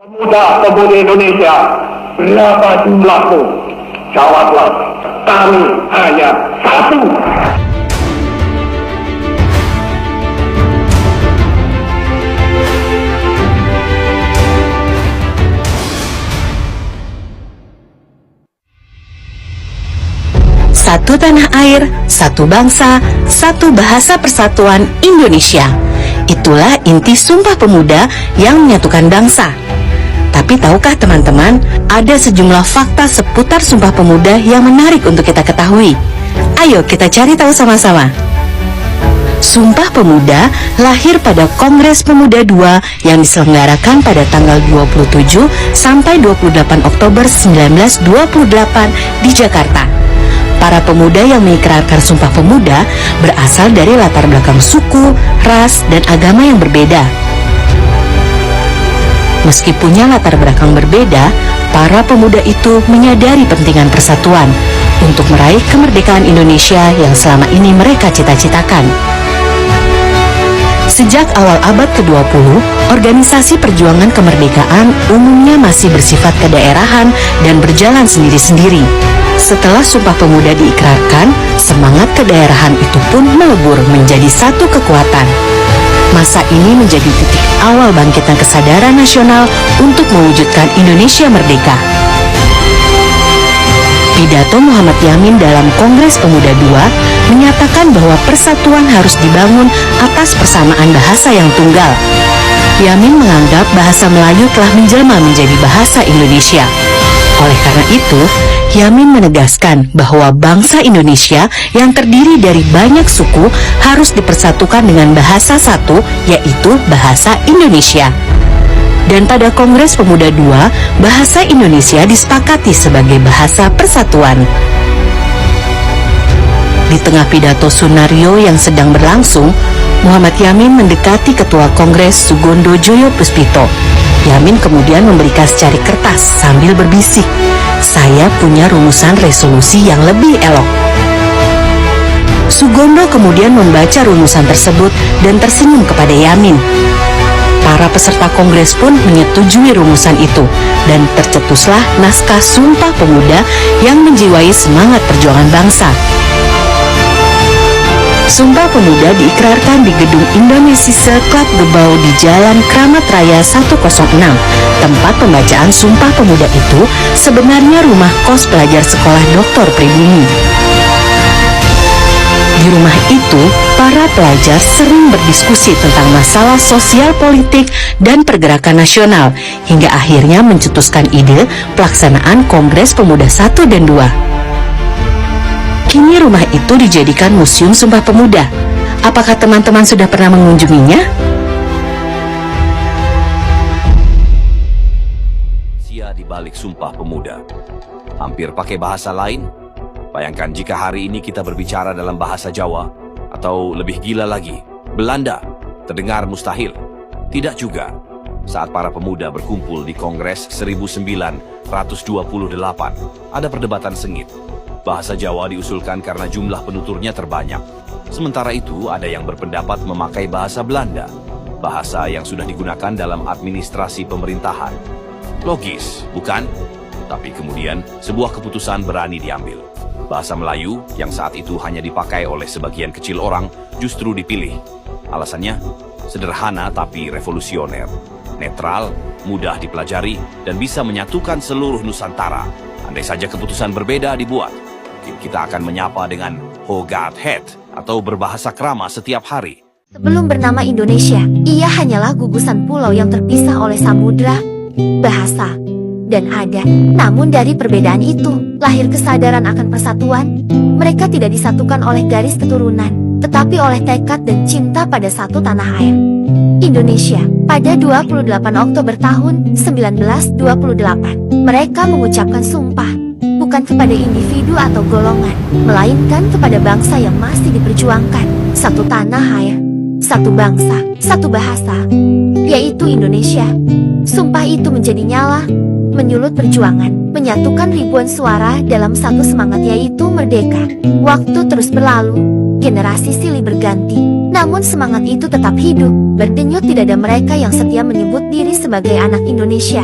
Pemuda-pemudi Indonesia, berapa jumlahmu? Jawablah, kami hanya satu. Satu tanah air, satu bangsa, satu bahasa persatuan Indonesia. Itulah inti Sumpah Pemuda yang menyatukan bangsa. Tapi tahukah teman-teman, ada sejumlah fakta seputar Sumpah Pemuda yang menarik untuk kita ketahui. Ayo kita cari tahu sama-sama. Sumpah Pemuda lahir pada Kongres Pemuda II yang diselenggarakan pada tanggal 27 sampai 28 Oktober 1928 di Jakarta. Para pemuda yang mengikrarkan Sumpah Pemuda berasal dari latar belakang suku, ras, dan agama yang berbeda. Meski punya latar belakang berbeda, para pemuda itu menyadari pentingan persatuan untuk meraih kemerdekaan Indonesia yang selama ini mereka cita-citakan. Sejak awal abad ke-20, organisasi perjuangan kemerdekaan umumnya masih bersifat kedaerahan dan berjalan sendiri-sendiri. Setelah Sumpah Pemuda diikrarkan, semangat kedaerahan itu pun melebur menjadi satu kekuatan. Masa ini menjadi titik awal bangkitnya kesadaran nasional untuk mewujudkan Indonesia merdeka. Pidato Muhammad Yamin dalam Kongres Pemuda II menyatakan bahwa persatuan harus dibangun atas persamaan bahasa yang tunggal. Yamin menganggap bahasa Melayu telah menjelma menjadi bahasa Indonesia. Oleh karena itu, Yamin menegaskan bahwa bangsa Indonesia yang terdiri dari banyak suku harus dipersatukan dengan bahasa satu, yaitu bahasa Indonesia. Dan pada Kongres Pemuda II, bahasa Indonesia disepakati sebagai bahasa persatuan. Di tengah pidato Sunario yang sedang berlangsung, Muhammad Yamin mendekati Ketua Kongres Sugondo Joyo Puspito. Yamin kemudian memberikan secari kertas sambil berbisik, "Saya punya rumusan resolusi yang lebih elok." Sugondo kemudian membaca rumusan tersebut dan tersenyum kepada Yamin. Para peserta kongres pun menyetujui rumusan itu dan tercetuslah naskah Sumpah Pemuda yang menjiwai semangat perjuangan bangsa. Sumpah Pemuda diikrarkan di Gedung Indonesise Club Gebau di Jalan Kramat Raya 106. Tempat pembacaan Sumpah Pemuda itu sebenarnya rumah kos pelajar sekolah Dr. Pribumi. Di rumah itu, para pelajar sering berdiskusi tentang masalah sosial politik dan pergerakan nasional, hingga akhirnya mencetuskan ide pelaksanaan Kongres Pemuda I dan II. Kini rumah itu dijadikan Museum Sumpah Pemuda. Apakah teman-teman sudah pernah mengunjunginya? Sia di balik Sumpah Pemuda. Hampir pakai bahasa lain. Bayangkan jika hari ini kita berbicara dalam bahasa Jawa, atau lebih gila lagi, Belanda. Terdengar mustahil. Tidak juga. Saat para pemuda berkumpul di Kongres 1928, ada perdebatan sengit. Bahasa Jawa diusulkan karena jumlah penuturnya terbanyak. Sementara itu, ada yang berpendapat memakai bahasa Belanda, bahasa yang sudah digunakan dalam administrasi pemerintahan. Logis, bukan? Tapi kemudian, sebuah keputusan berani diambil. Bahasa Melayu yang saat itu hanya dipakai oleh sebagian kecil orang justru dipilih. Alasannya, sederhana tapi revolusioner. Netral, mudah dipelajari, dan bisa menyatukan seluruh Nusantara. Andai saja keputusan berbeda dibuat, mungkin kita akan menyapa dengan Hogadhet atau berbahasa krama setiap hari. Sebelum bernama Indonesia, ia hanyalah gugusan pulau yang terpisah oleh samudra, bahasa, dan adat. Namun dari perbedaan itu, lahir kesadaran akan persatuan. Mereka tidak disatukan oleh garis keturunan, tetapi oleh tekad dan cinta pada satu tanah air, Indonesia. Pada 28 Oktober tahun 1928, mereka mengucapkan sumpah, bukan kepada individu atau golongan, melainkan kepada bangsa yang masih diperjuangkan. Satu tanah air, satu bangsa, satu bahasa, yaitu Indonesia. Sumpah itu menjadi nyala, menyulut perjuangan, menyatukan ribuan suara dalam satu semangat yaitu merdeka. Waktu terus berlalu, generasi silih berganti, namun semangat itu tetap hidup, berdenyut di dada mereka yang setia menyebut diri sebagai anak Indonesia.